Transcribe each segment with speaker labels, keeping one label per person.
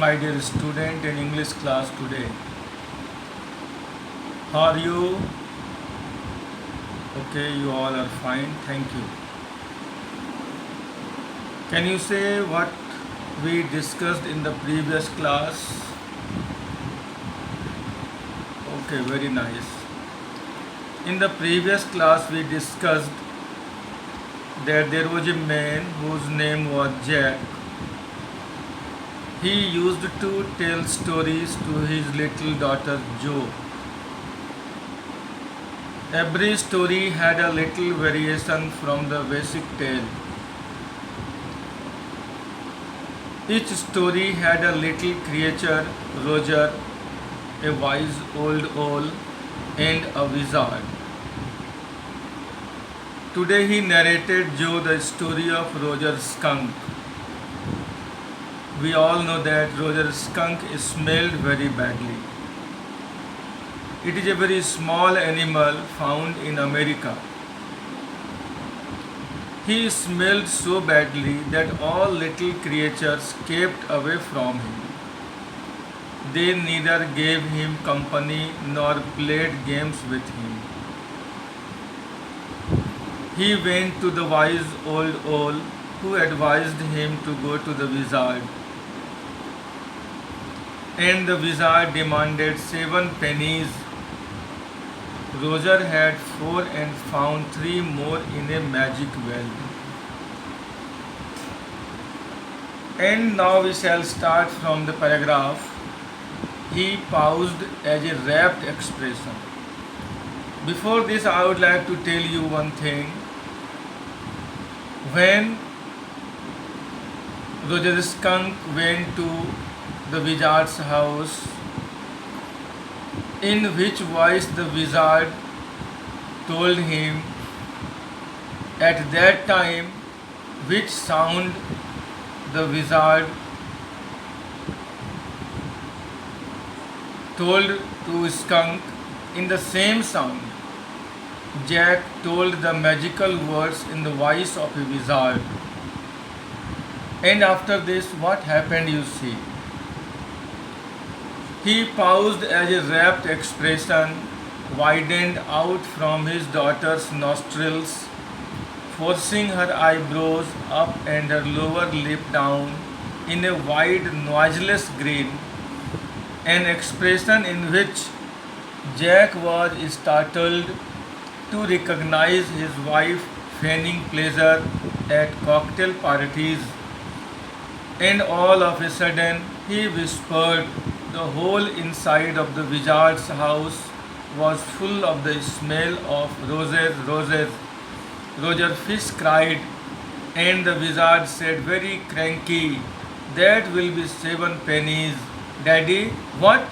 Speaker 1: my dear student in English class today. How are you? Okay, you all are fine. Thank you. Can you say what we discussed in the previous class? Okay, very nice. In the previous class, we discussed that there was a man whose name was Jack. He used to tell stories to his little daughter Jo. Every story had a little variation from the basic tale. Each story had a little creature, Roger, a wise old owl, and a wizard. Today he narrated Joe the story of Roger Skunk. We all know that Roger Skunk smelled very badly. It is a very small animal found in America. He smelled so badly that all little creatures kept away from him. They neither gave him company nor played games with him. He went to the wise old owl who advised him to go to the wizard. And the wizard demanded 7 pennies. Roger had 4 and found 3 more in a magic well. And now we shall start from the paragraph. He paused as a rapt expression. Before this, I would like to tell you one thing. When Roger Skunk went to the wizard's house, in which voice the wizard told him at that time, which sound the wizard told to Skunk, in the same sound Jack told the magical words in the voice of a wizard. And after this, what happened, you see. He paused as a rapt expression widened out from his daughter's nostrils, forcing her eyebrows up and her lower lip down in a wide, noiseless grin, an expression in which Jack was startled to recognize his wife feigning pleasure at cocktail parties. And all of a sudden, he whispered, the whole inside of the wizard's house was full of the smell of roses, roses. Roger Fish cried, and the wizard said, very cranky, that will be 7 pennies. Daddy, what?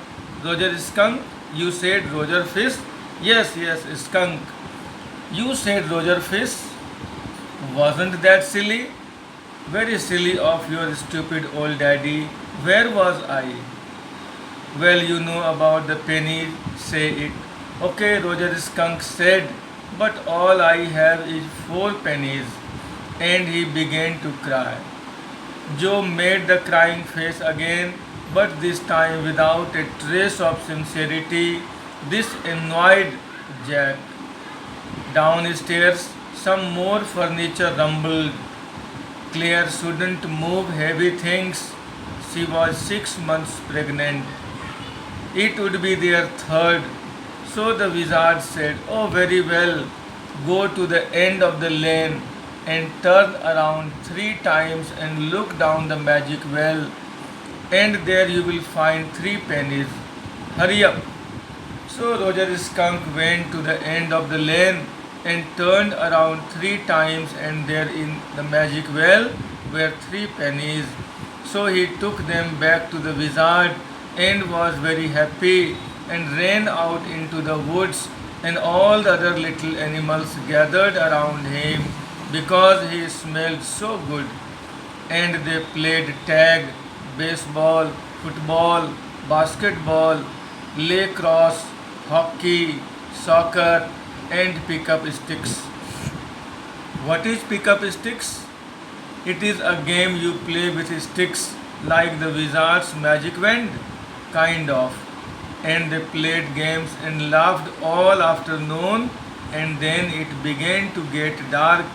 Speaker 1: Roger Skunk? You said Roger Fish? Yes, Skunk. You said Roger Fish? Wasn't that silly? Very silly of your stupid old daddy. Where was I? Well, you know about the pennies, say it. Okay, Roger Skunk said, but all I have is 4 pennies. And he began to cry. Joe made the crying face again, but this time without a trace of sincerity. This annoyed Jack. Downstairs, some more furniture rumbled. Claire shouldn't move heavy things. She was 6 months pregnant. It would be their 3rd. So the wizard said, oh, very well. Go to the end of the lane and turn around 3 times and look down the magic well. And there you will find 3 pennies. Hurry up. So Roger Skunk went to the end of the lane and turned around 3 times, and there in the magic well were 3 pennies. So he took them back to the wizard and was very happy and ran out into the woods, and all the other little animals gathered around him because he smelled so good. And they played tag, baseball, football, basketball, lacrosse, hockey, soccer, and pick-up sticks. What is pick-up sticks? It is a game you play with sticks like the wizard's magic wand, kind of. And they played games and laughed all afternoon, and then it began to get dark,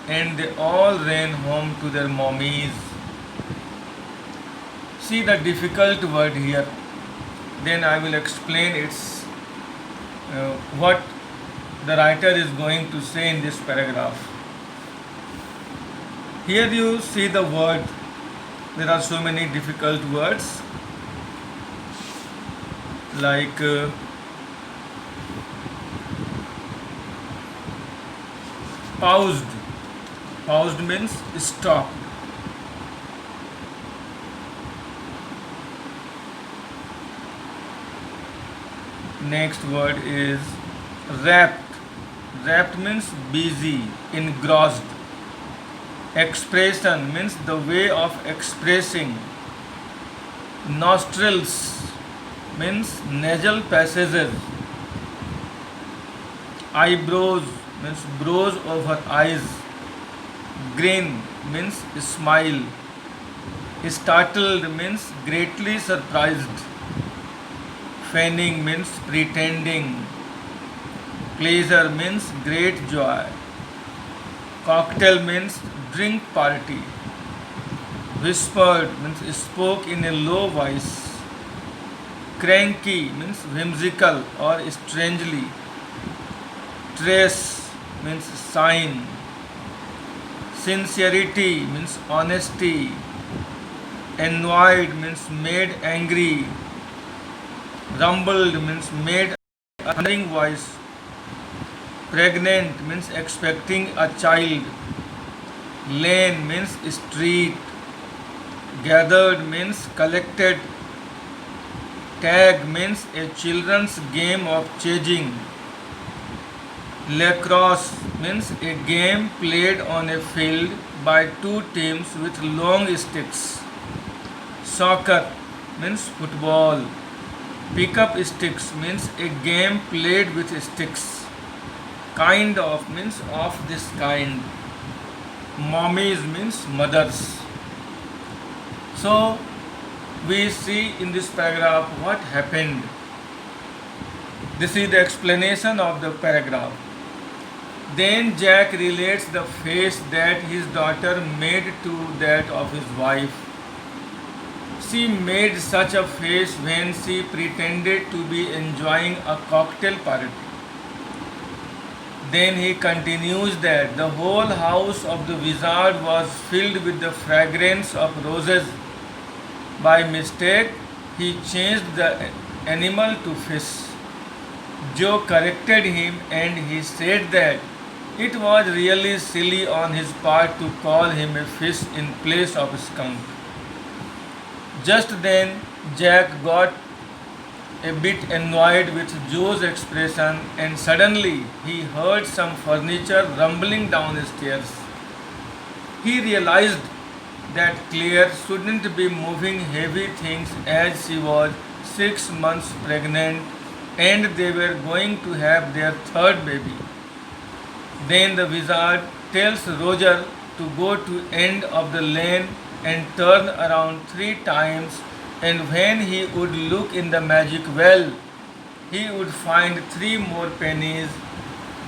Speaker 1: and they all ran home to their mommies. See the difficult word here. Then I will explain what the writer is going to say in this paragraph. Here you see the word. There are so many difficult words like paused. Paused means stopped. Next word is wrapped. Wrapped means busy, engrossed. Expression means the way of expressing. Nostrils means nasal passages. Eyebrows means brows over eyes. Grin means smile. Startled means greatly surprised. Feigning means pretending. Pleasure means great joy. Cocktail means drink party. Whispered means spoke in a low voice. Cranky means whimsical or strangely. Trace means sign. Sincerity means honesty. Annoyed means made angry. Rumbled means made a thundering voice. Pregnant means expecting a child. Lane means street. Gathered means collected. Tag means a children's game of chasing. Lacrosse means a game played on a field by two teams with long sticks. Soccer means football. Pickup sticks means a game played with sticks. Kind of means of this kind. Mommies means mothers. So we see in this paragraph what happened. This is the explanation of the paragraph. Then Jack relates the face that his daughter made to that of his wife. She made such a face when she pretended to be enjoying a cocktail party. Then he continues that the whole house of the wizard was filled with the fragrance of roses. By mistake, he changed the animal to fish. Joe corrected him and he said that it was really silly on his part to call him a fish in place of a skunk. Just then, Jack got a bit annoyed with Joe's expression, and suddenly he heard some furniture rumbling down the stairs. He realized that Claire shouldn't be moving heavy things as she was 6 months pregnant and they were going to have their third baby. Then the wizard tells Roger to go to end of the lane and turn around 3 times, and when he would look in the magic well, he would find 3 more pennies.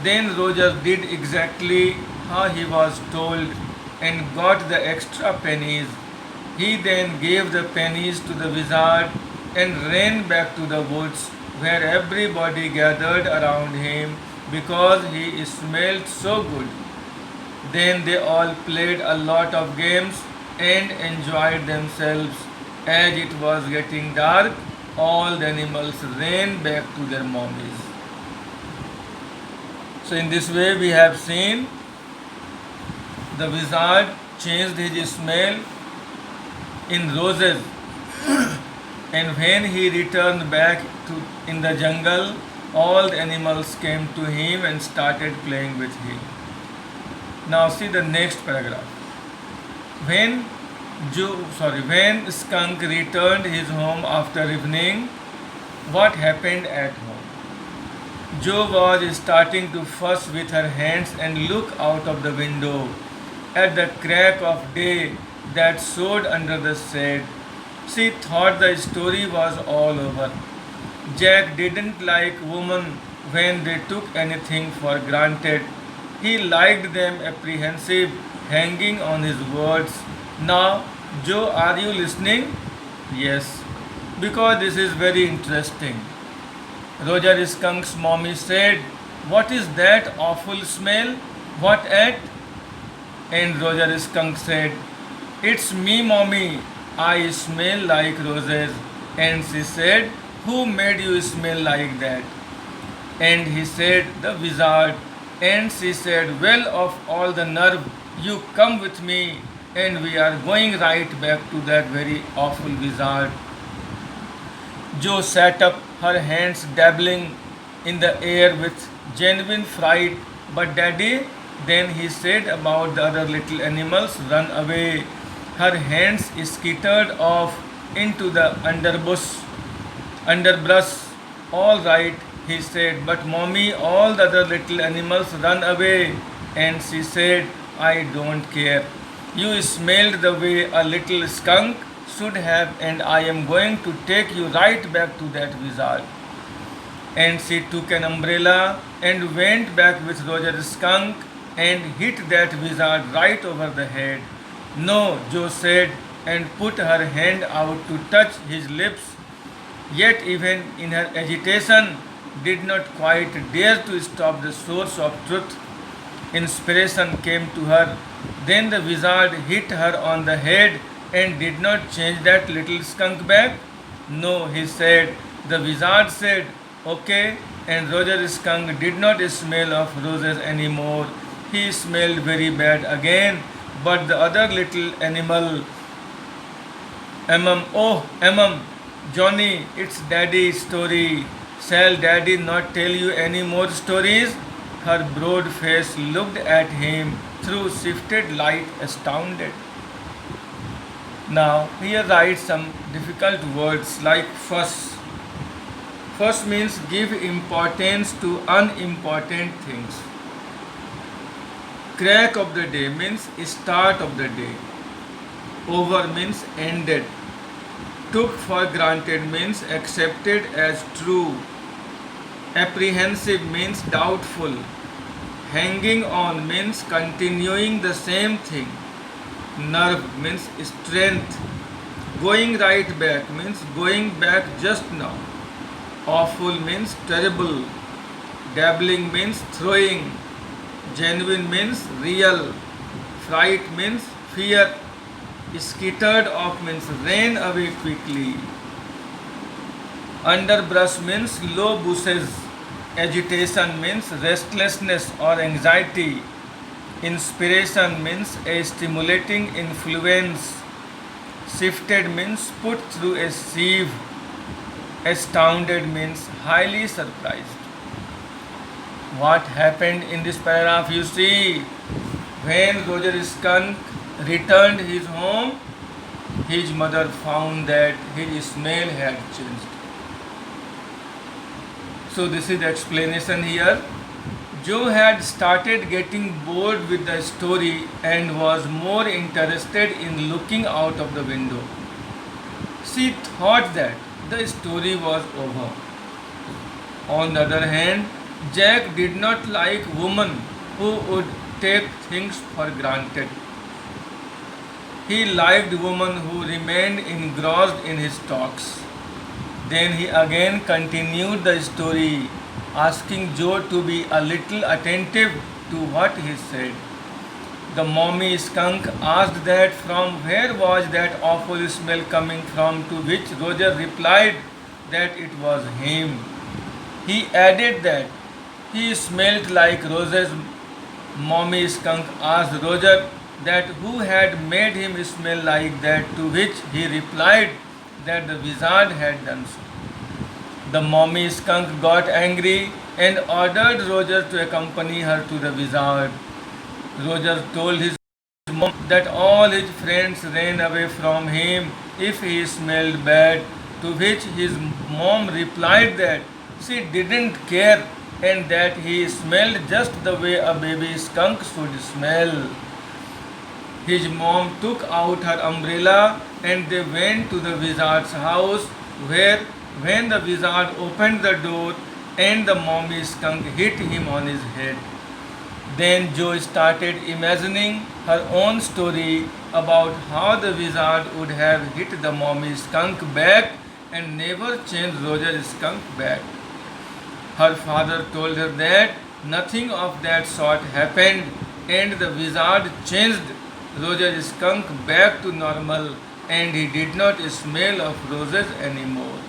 Speaker 1: Then Roger did exactly how he was told and got the extra pennies. He then gave the pennies to the wizard and ran back to the woods where everybody gathered around him because he smelled so good. Then they all played a lot of games and enjoyed themselves. As it was getting dark, all the animals ran back to their mommies. So in this way we have seen the wizard changed his smell in roses and when he returned back to in the jungle, all the animals came to him and started playing with him. Now see the next paragraph. When when Skunk returned his home after evening, what happened at home? Jo was starting to fuss with her hands and look out of the window at the crack of day that showed under the shade. She thought the story was all over. Jack didn't like women when they took anything for granted. He liked them apprehensive, hanging on his words. Now, Joe, are you listening? Yes, because this is very interesting. Roger Skunk's mommy said, "What is that awful smell? What at?" And Roger Skunk said, "It's me, mommy. I smell like roses." And she said, "Who made you smell like that?" And he said, "The wizard." And she said, "Well, of all the nerve, you come with me, and we are going right back to that very awful wizard." Jo sat up, her hands dabbling in the air with genuine fright. "But daddy," then he said about the other little animals, "run away." Her hands skittered off into the underbrush. "All right," he said, "but mommy, all the other little animals run away." And she said, "I don't care. You smelled the way a little skunk should have, and I am going to take you right back to that wizard." And she took an umbrella and went back with Roger Skunk and hit that wizard right over the head. "No," Jo said, and put her hand out to touch his lips, yet even in her agitation did not quite dare to stop the source of truth. Inspiration came to her. Then the wizard hit her on the head and did not change that little skunk back. "No," he said. The wizard said, "Okay," and Roger Skunk did not smell of roses anymore. He smelled very bad again. But the other little animal, Emem, "Johnny, it's Daddy's story. Shall Daddy not tell you any more stories?" Her broad face looked at him through shifted light, astounded. Now, here write some difficult words like fuss. Fuss means give importance to unimportant things. Crack of the day means start of the day. Over means ended. Took for granted means accepted as true. Apprehensive means doubtful. Hanging on means continuing the same thing. Nerve means strength. Going right back means going back just now. Awful means terrible. Dabbling means throwing. Genuine means real. Fright means fear. Skittered off means ran away quickly. Underbrush means low bushes. Agitation means restlessness or anxiety. Inspiration means a stimulating influence. Shifted means put through a sieve. Astounded means highly surprised. What happened in this paragraph? You see, when Roger Skunk returned his home, his mother found that his smell had changed. So this is the explanation here. Joe had started getting bored with the story and was more interested in looking out of the window. She thought that the story was over. On the other hand, Jack did not like women who would take things for granted. He liked women who remained engrossed in his talks. Then he again continued the story, asking Joe to be a little attentive to what he said. The mommy skunk asked that from where was that awful smell coming from, to which Roger replied that it was him. He added that he smelled like roses. Mommy skunk asked Roger that who had made him smell like that, to which he replied that the wizard had done so. The mommy skunk got angry and ordered Roger to accompany her to the wizard. Roger told his mom that all his friends ran away from him if he smelled bad, to which his mom replied that she didn't care and that he smelled just the way a baby skunk should smell. His mom took out her umbrella and they went to the wizard's house, where when the wizard opened the door and the mommy skunk hit him on his head. Then Jo started imagining her own story about how the wizard would have hit the mommy skunk back and never changed Roger's skunk back. Her father told her that nothing of that sort happened and the wizard changed Roger's skunk back to normal and he did not smell of roses anymore.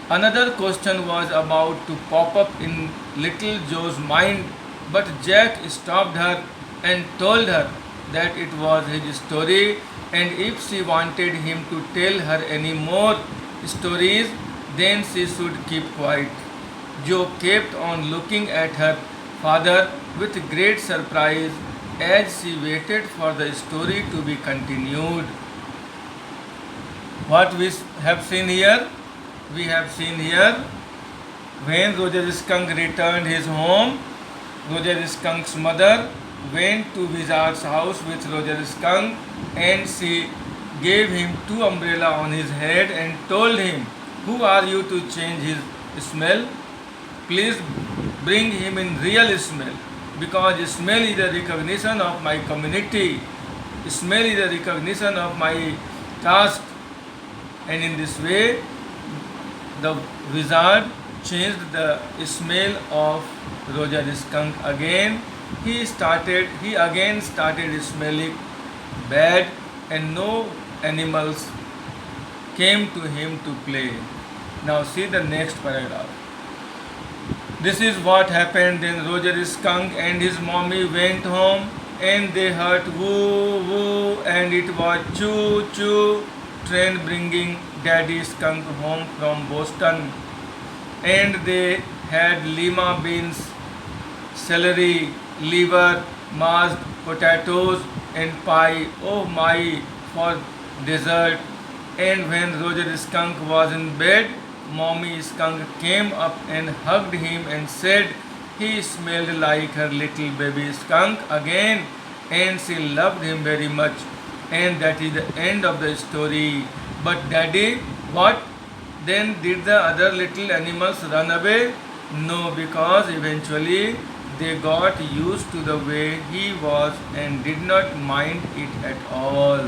Speaker 1: Another question was about to pop up in little Joe's mind, but Jack stopped her and told her that it was his story and if she wanted him to tell her any more stories, then she should keep quiet. Joe kept on looking at her father with great surprise as she waited for the story to be continued. What we have seen here? We have seen here when Roger Skunk returned his home, Roger Skunk's mother went to Wizard's house with Roger Skunk and she gave him two umbrellas on his head and told him, "Who are you to change his smell? Please bring him in real smell, because smell is a recognition of my community. Smell is a recognition of my task." And in this way, the wizard changed the smell of Roger Skunk again. He again started smelling bad and no animals came to him to play. Now see the next paragraph. This is what happened. Then Roger Skunk and his mommy went home and they heard woo woo and it was choo choo train bringing Daddy Skunk home from Boston. And they had lima beans, celery, liver, mashed potatoes and pie, oh my, for dessert. And when Roger Skunk was in bed, Mommy Skunk came up and hugged him and said he smelled like her little baby skunk again and she loved him very much. And that is the end of the story. But Daddy, what? Then did the other little animals run away? No, because eventually they got used to the way he was and did not mind it at all.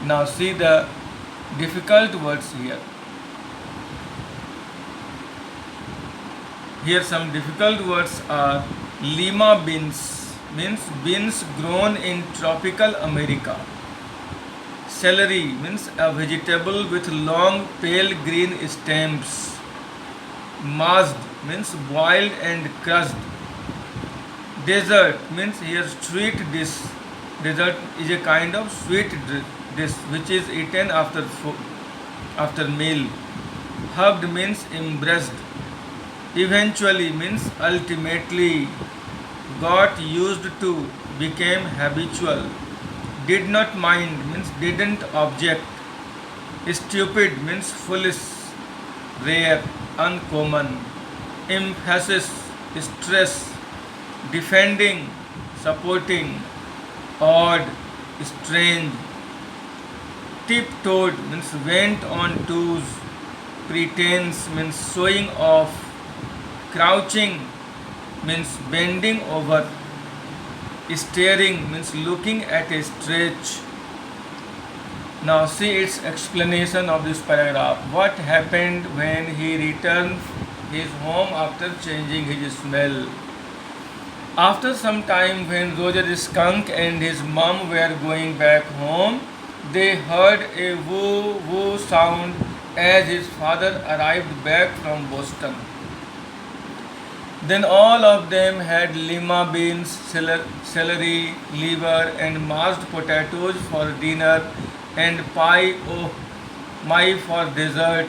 Speaker 1: Now see the difficult words here. Here some difficult words are lima beans, means beans grown in tropical America. Celery means a vegetable with long pale green stems. Mashed means boiled and crushed. Dessert means here sweet dish. Dessert is a kind of sweet dish which is eaten after meal. Hugged means embraced. Eventually means ultimately. Got used to, became habitual. Did not mind means didn't object. Stupid means foolish, rare, uncommon. Emphasis, stress. Defending, supporting. Odd, strange. Tiptoed means went on toes. Pretense means showing off. Crouching means bending over. Staring means looking at a stretch. Now see its explanation of this paragraph. What happened when he returned his home after changing his smell? After some time, when Roger Skunk and his mom were going back home, they heard a woo woo sound as his father arrived back from Boston. Then all of them had lima beans, celery, liver, and mashed potatoes for dinner, and pie, oh my, for dessert.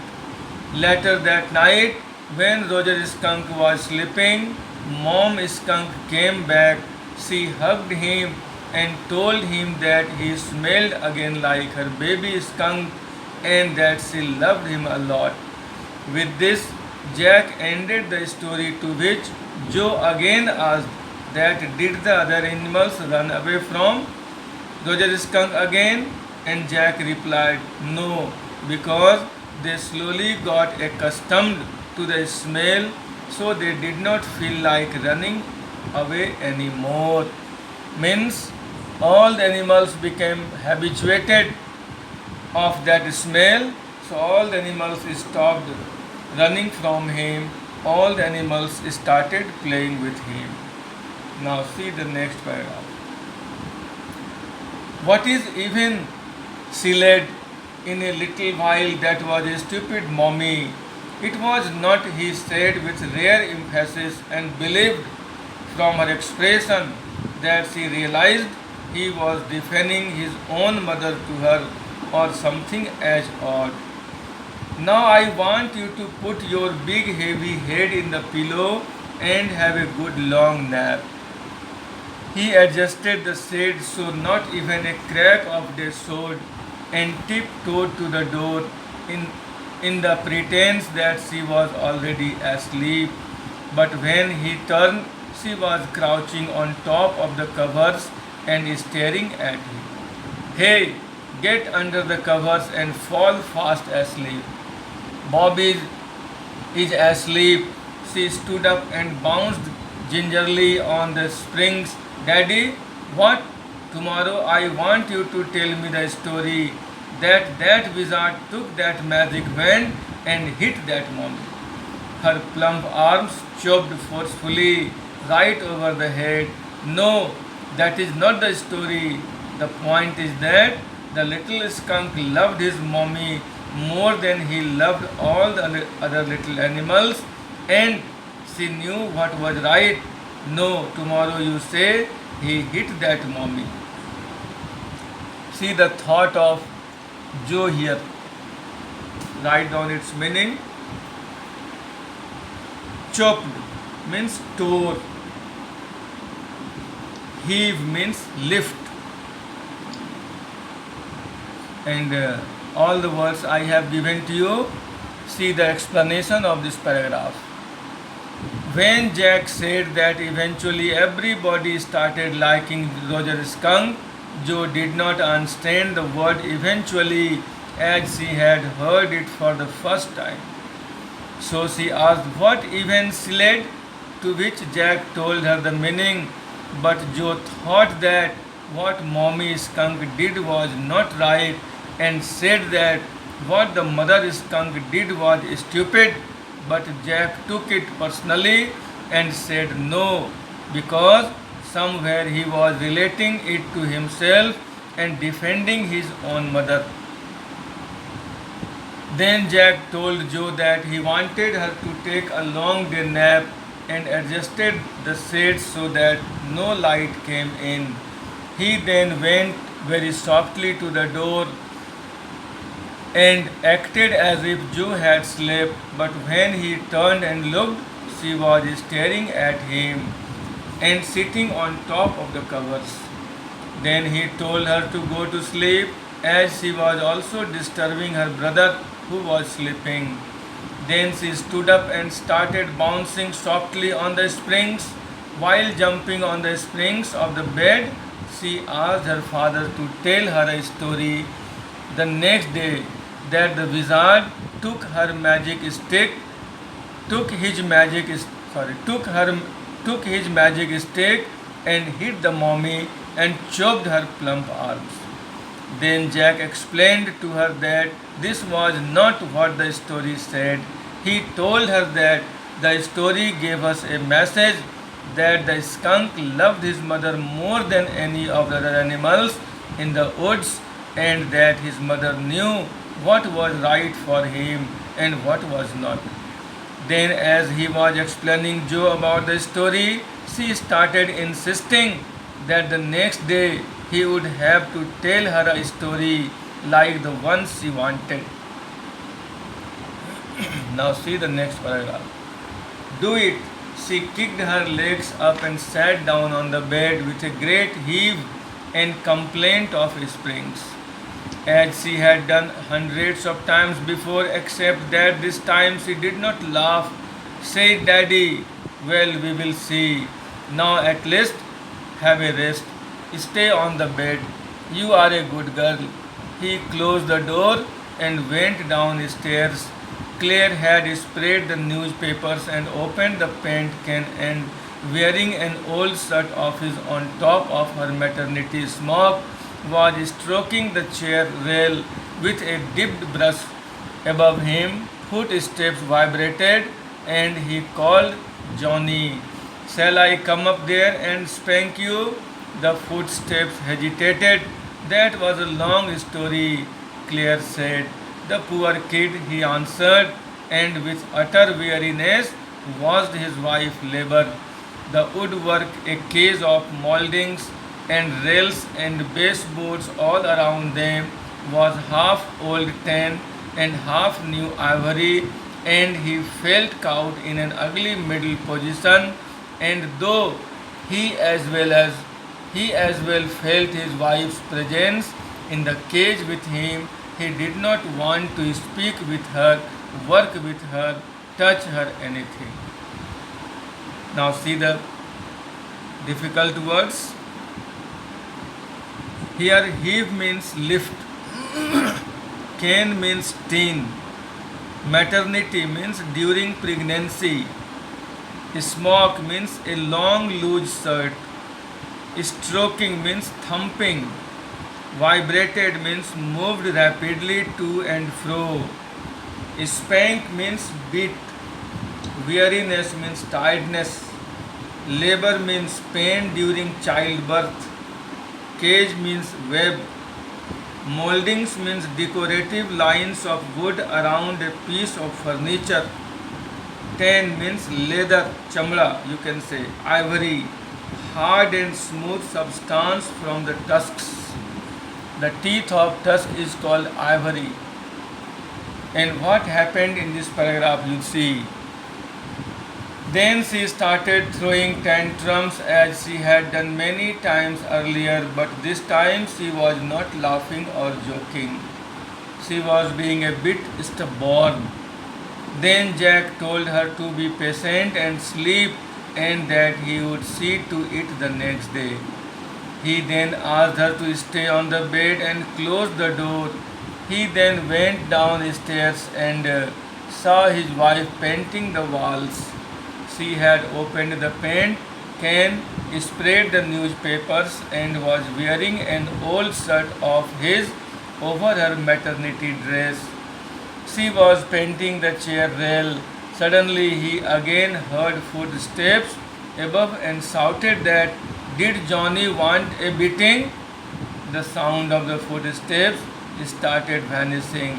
Speaker 1: Later that night, when Roger Skunk was sleeping, Mom Skunk came back. She hugged him and told him that he smelled again like her baby skunk and that she loved him a lot. With this, Jack ended the story, to which Joe again asked that did the other animals run away from Roger Skunk again, and Jack replied, no, because they slowly got accustomed to the smell, so they did not feel like running away anymore. Means all the animals became habituated of that smell, so all the animals stopped running from him, all the animals started playing with him. Now see the next paragraph. What is even said in a little while that was a stupid mommy. It was not, he said with rare emphasis, and believed from her expression that she realized he was defending his own mother to her, or something as odd. Now I want you to put your big heavy head in the pillow and have a good long nap. He adjusted the shade so not even a crack of it showed, and tiptoed to the door in, in the pretense that she was already asleep. But when he turned, she was crouching on top of the covers and staring at him. Hey, get under the covers and fall fast asleep. Bobby is asleep. She stood up and bounced gingerly on the springs. Daddy, what? Tomorrow I want you to tell me the story that wizard took that magic wand and hit that mommy. Her plump arms chopped forcefully right over the head. No, that is not the story. The point is that the little skunk loved his mommy more than he loved all the other little animals, and she knew what was right. No, tomorrow you say he hit that mommy. See the thought of Joe here. Write down its meaning. Chopped means tore. Heave means lift. And all the words I have given to you. See the explanation of this paragraph. When Jack said that eventually everybody started liking Roger Skunk, Joe did not understand the word eventually, as she had heard it for the first time. So she asked what events led, to which Jack told her the meaning, but Joe thought that what Mommy Skunk did was not right, and said that what the mother skunk did was stupid, but Jack took it personally and said no, because somewhere he was relating it to himself and defending his own mother. Then Jack told Joe that he wanted her to take a long day nap, and adjusted the shades so that no light came in. He then went very softly to the door and acted as if Joe had slept, but when he turned and looked, she was staring at him and sitting on top of the covers. Then he told her to go to sleep, as she was also disturbing her brother who was sleeping. Then she stood up and started bouncing softly on the springs. While jumping on the springs of the bed, she asked her father to tell her a story. The next day, that the wizard took her magic stick, took his magic sorry, took his magic stick and hit the mommy and chopped her plump arms. Then Jack explained to her that this was not what the story said. He told her that the story gave us a message that the skunk loved his mother more than any of the other animals in the woods, and that his mother knew what was right for him and what was not. Then, as he was explaining Joe about the story, she started insisting that the next day he would have to tell her a story like the one she wanted. Now see the next paragraph. Do it. She kicked her legs up and sat down on the bed with a great heave and complaint of springs, as she had done hundreds of times before, except that this time she did not laugh. Said Daddy, well, we will see. Now at least have a rest. Stay on the bed. You are a good girl. He closed the door and went downstairs. Claire had spread the newspapers and opened the paint can, and wearing an old shirt of his on top of her maternity smock, was stroking the chair rail with a dipped brush. Above him, footsteps vibrated, and he called Johnny. Shall I come up there and spank you? The footsteps hesitated. That was a long story, Claire said. The poor kid, he answered, and with utter weariness watched his wife labor. The woodwork, a case of mouldings and rails and baseboards all around them, was half old tan and half new ivory, and he felt caught in an ugly middle position. And though he as well as he as well felt his wife's presence in the cage with him, he did not want to speak with her, work with her, touch her, anything. Now see the difficult words. Here heave means lift, cane means teen, maternity means during pregnancy, smoke means a long loose shirt, stroking means thumping, vibrated means moved rapidly to and fro, spank means beat, weariness means tiredness, labor means pain during childbirth, cage means web, moldings means decorative lines of wood around a piece of furniture, tan means leather, chamla you can say, ivory, hard and smooth substance from the tusks. The teeth of tusk is called ivory. And what happened in this paragraph you see. Then she started throwing tantrums as she had done many times earlier, but this time she was not laughing or joking. She was being a bit stubborn. Then Jack told her to be patient and sleep, and that he would see to it the next day. He then asked her to stay on the bed and close the door. He then went downstairs and saw his wife painting the walls. She had opened the paint can, spread the newspapers, and was wearing an old shirt of his over her maternity dress. She was painting the chair rail. Suddenly he again heard footsteps above and shouted that, "Did Johnny want a beating?" The sound of the footsteps started vanishing.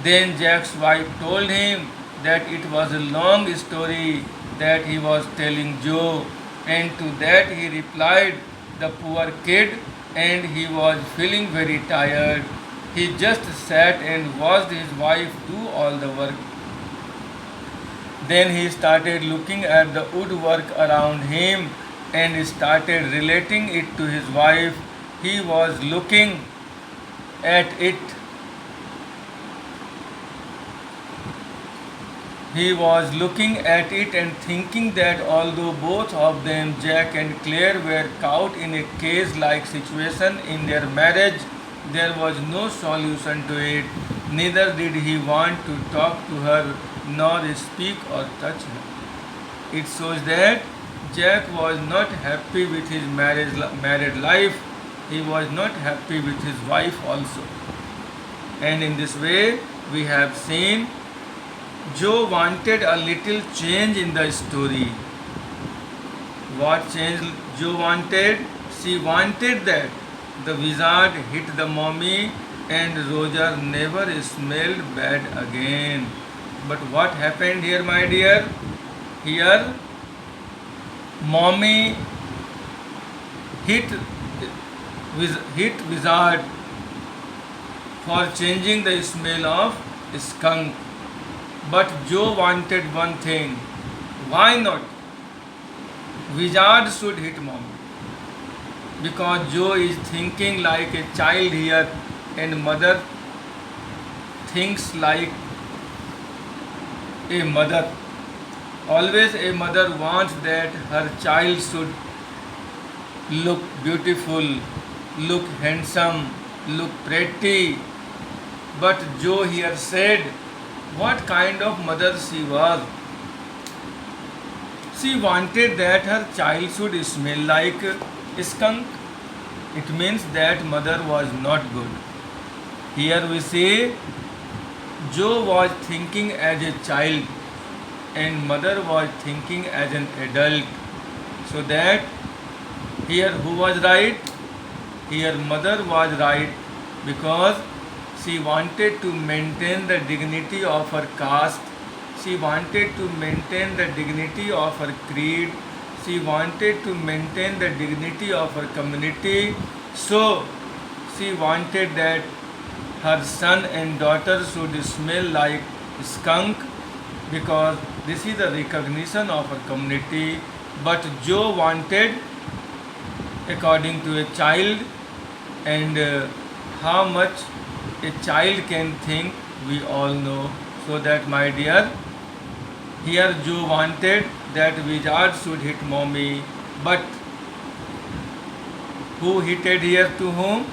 Speaker 1: Then Jack's wife told him that it was a long story that he was telling Joe, and to that he replied, "The poor kid," and he was feeling very tired. He just sat and watched his wife do all the work. Then he started looking at the woodwork around him and started relating it to his wife. He was looking at it. He was looking at it and thinking that although both of them, Jack and Claire, were caught in a cage-like situation in their marriage, there was no solution to it. Neither did he want to talk to her, nor speak or touch her. It shows that Jack was not happy with his married life. He was not happy with his wife also. And in this way, we have seen Joe wanted a little change in the story. What change Joe wanted? She wanted that the wizard hit the mommy and Roger never smelled bad again. But what happened here, my dear? Here, mommy hit wizard for changing the smell of skunk. But Joe wanted one thing. Why not? Wizard should hit mommy. Because Joe is thinking like a child here, and mother thinks like a mother. Always a mother wants that her child should look beautiful, look handsome, look pretty. But Joe here said, what kind of mother she was. She wanted that her child should smell like skunk. It means that mother was not good. Here we say Joe was thinking as a child and mother was thinking as an adult. So that here who was right? Here mother was right because she wanted to maintain the dignity of her caste. She wanted to maintain the dignity of her creed. She wanted to maintain the dignity of her community. So she wanted that her son and daughter should smell like skunk because this is the recognition of her community. But Joe wanted according to a child, and how much a child can think we all know. So that, my dear, here Joe wanted that wizard should hit mommy, but who hitted here to whom?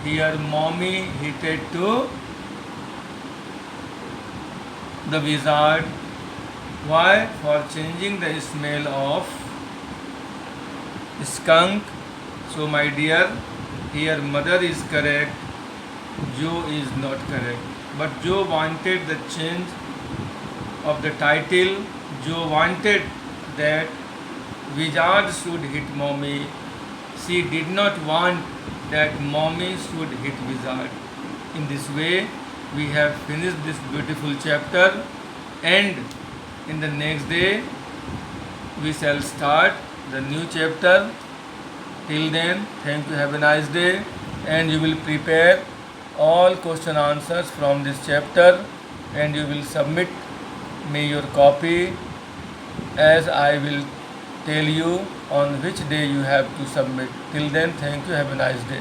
Speaker 1: Here mommy hitted to the wizard. Why? For changing the smell of skunk. So my dear, here mother is correct, Joe is not correct. But Joe wanted the change of the title. Joe wanted that wizard should hit mommy. She did not want that mommy should hit wizard. In this way, we have finished this beautiful chapter, and in the next day we shall start the new chapter. Till then, thank you, have a nice day, and you will prepare all question answers from this chapter and you will submit me your copy as I will tell you on which day you have to submit. Till then, thank you, have a nice day.